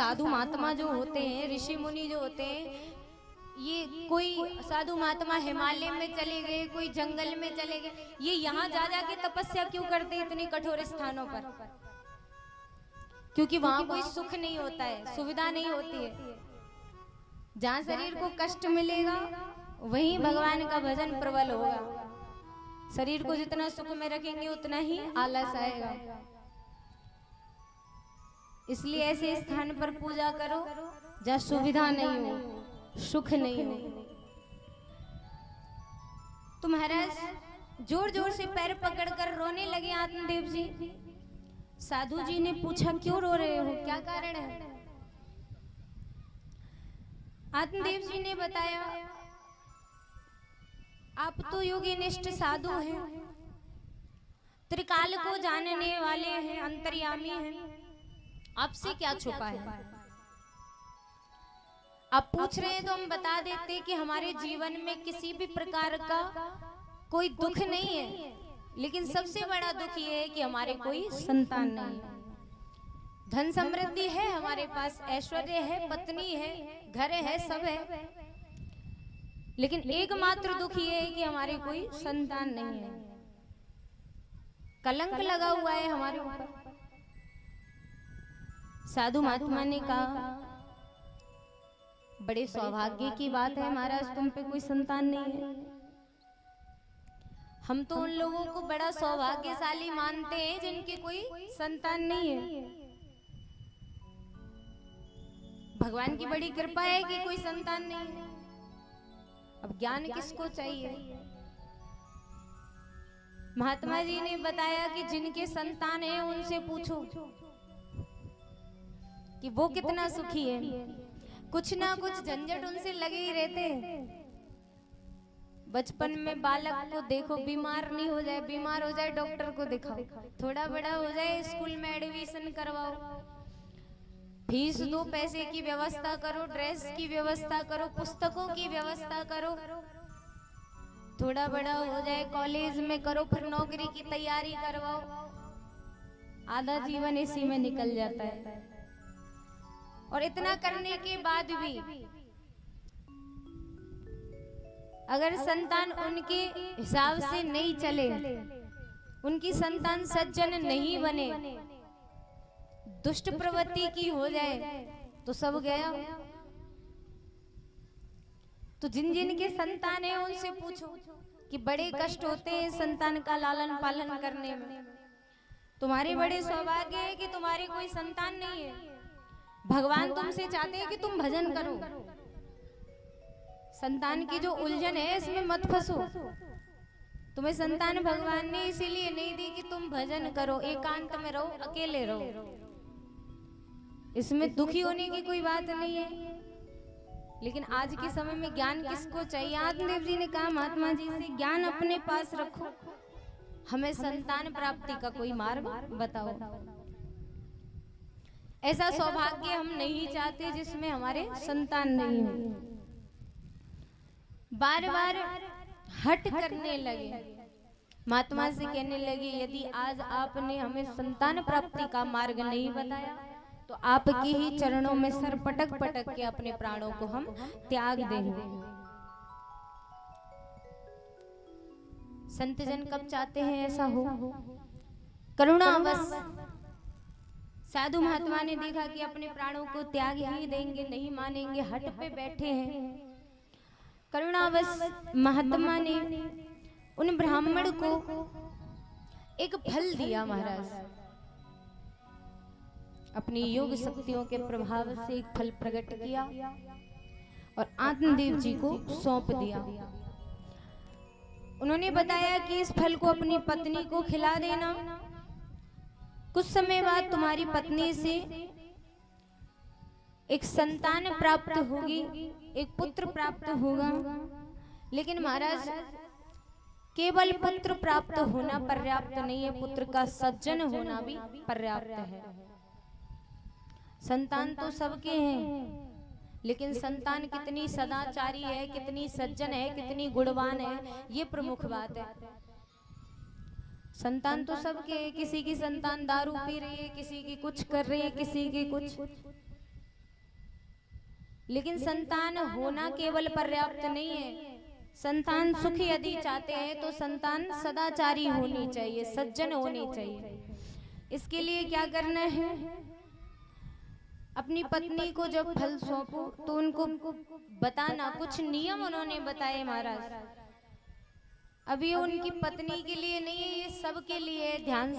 साधु महात्मा जो होते हैं, ऋषि मुनि जो होते हैं, ये कोई साधु महात्मा हिमालय में चले गए, कोई जंगल में चले गए, ये यहाँ जा जाके तपस्या क्यों करते हैं इतनी कठोर स्थानों पर? क्योंकि वहां कोई सुख नहीं होता है, सुविधा नहीं होती है। जहाँ शरीर को कष्ट मिलेगा वहीं भगवान का भजन प्रबल होगा। शरीर को जितना सुख में रखेंगे उतना ही आलस आएगा। इसलिए ऐसे स्थान पर पूजा करो जहाँ सुविधा नहीं हो, सुख नहीं हो। तो महाराज जोर जोर से पैर पकड़कर रोने लगे आत्मदेव जी। साधु जी ने पूछा, क्यों रो रहे हो, क्या कारण है? आत्मदेव जी ने बताया, आप तो योगनिष्ठ साधु हैं, त्रिकाल को जानने वाले हैं, अंतर्यामी हैं, आपसे क्या छुपा है? आप पूछ रहे हैं तो हम बता देते कि हमारे जीवन में किसी भी प्रकार का कोई दुख नहीं है, लेकिन सबसे बड़ा दुख ये है कि हमारे कोई संतान नहीं है। धन समृद्धि है हमारे पास, ऐश्वर्य है, पत्नी है, घर है, सब है, लेकिन एकमात्र दुख ये है कि हमारे कोई संतान नहीं है। कलंक लगा हुआ है हमारे ऊपर। साधु महात्मा ने कहा, बड़े सौभाग्य की बात है महाराज, तुम पे कोई संतान नहीं है। हम तो उन लोगों को बड़ा सौभाग्यशाली मानते हैं जिनकी कोई संतान नहीं है। भगवान की बड़ी कृपा है कि कोई संतान नहीं है। अब ज्ञान किसको चाहिए? महात्मा जी ने बताया कि जिनके संतान है उनसे पूछो कि वो कितना सुखी है। कुछ ना कुछ झंझट उनसे लगे ही रहते हैं। बचपन में बालक को देखो, बीमार नहीं हो जाए, बीमार हो जाए डॉक्टर को दिखाओ, थोड़ा बड़ा हो जाए स्कूल में एडमिशन करवाओ, फीस दो, पैसे की व्यवस्था करो, ड्रेस की व्यवस्था करो, पुस्तकों की व्यवस्था करो, थोड़ा बड़ा हो जाए कॉलेज में करो, फिर नौकरी की तैयारी करवाओ। आधा जीवन इसी में निकल जाता है। और इतना करने के बाद भी अगर संतान उनके हिसाब से नहीं चले, उनकी संतान सज्जन नहीं बने, दुष्ट प्रवृत्ति की हो जाए, तो सब गया। तो जिन जिन के संतान है उनसे पूछो कि बड़े कष्ट होते हैं संतान का लालन पालन करने में। तुम्हारे बड़े सौभाग्य है कि तुम्हारे कोई संतान नहीं है। भगवान तुमसे चाहते हैं कि तुम भजन करो। संतान की जो उलझन है इसमें मत फंसो। तुम्हें संतान भगवान ने इसीलिए नहीं दी कि तुम भजन करो, एकांत में रहो, अकेले रहो। इसमें दुखी होने की कोई बात नहीं है। लेकिन आज के समय में ज्ञान किसको चाहिए? आत्मदेव जी ने कहा महात्मा जी से, ज्ञान अपने पास रखो, हमें संतान प्राप्ति का कोई मार्ग बताओ। ऐसा सौभाग्य हम नहीं चाहते जिसमें हमारे संतान नहीं हो। बार बार हट करने लगे, महात्मा से कहने लगे, यदि आज आपने हमें संतान प्राप्ति का मार्ग नहीं बताया तो आपके ही चरणों में सर पटक पटक के अपने प्राणों को हम त्याग देंगे। संत जन कब चाहते हैं ऐसा हो? करुणावश साधु महात्मा ने देखा कि अपने प्राणों को त्याग ही देंगे, नहीं मानेंगे, हट पे बैठे हैं। करुणावश महात्मा ने उन ब्राह्मण को एक फल दिया। महाराज अपनी योग शक्तियों के प्रभाव से एक फल प्रकट किया और आत्मदेव जी को सौंप दिया। उन्होंने बताया कि इस फल को अपनी पत्नी को खिला देना, कुछ समय बाद तुम्हारी पत्नी से एक संतान प्राप्त होगी, एक पुत्र प्राप्त होगा। लेकिन महाराज केवल पुत्र प्राप्त होना पर्याप्त नहीं है, पुत्र का सज्जन होना भी पर्याप्त है। संतान तो सबके हैं, लेकिन संतान कितनी सदाचारी है, कितनी सज्जन है, कितनी गुणवान है, ये प्रमुख बात है। संतान तो सबके, किसी की संतान दारू पी रही है, किसी की कुछ कर रही है, किसी की कुछ, लेकिन संतान होना केवल पर्याप्त नहीं है। संतान सुख यदि चाहते हैं तो संतान सदाचारी होनी चाहिए, सज्जन होनी चाहिए। इसके लिए क्या करना है? अपनी पत्नी को जब फल सौंपो तो उनको बताना, कुछ नियम उन्होंने बताए महाराज। अभी उनकी पत्नी के लिए नहीं है, ये सबके लिए ध्यान से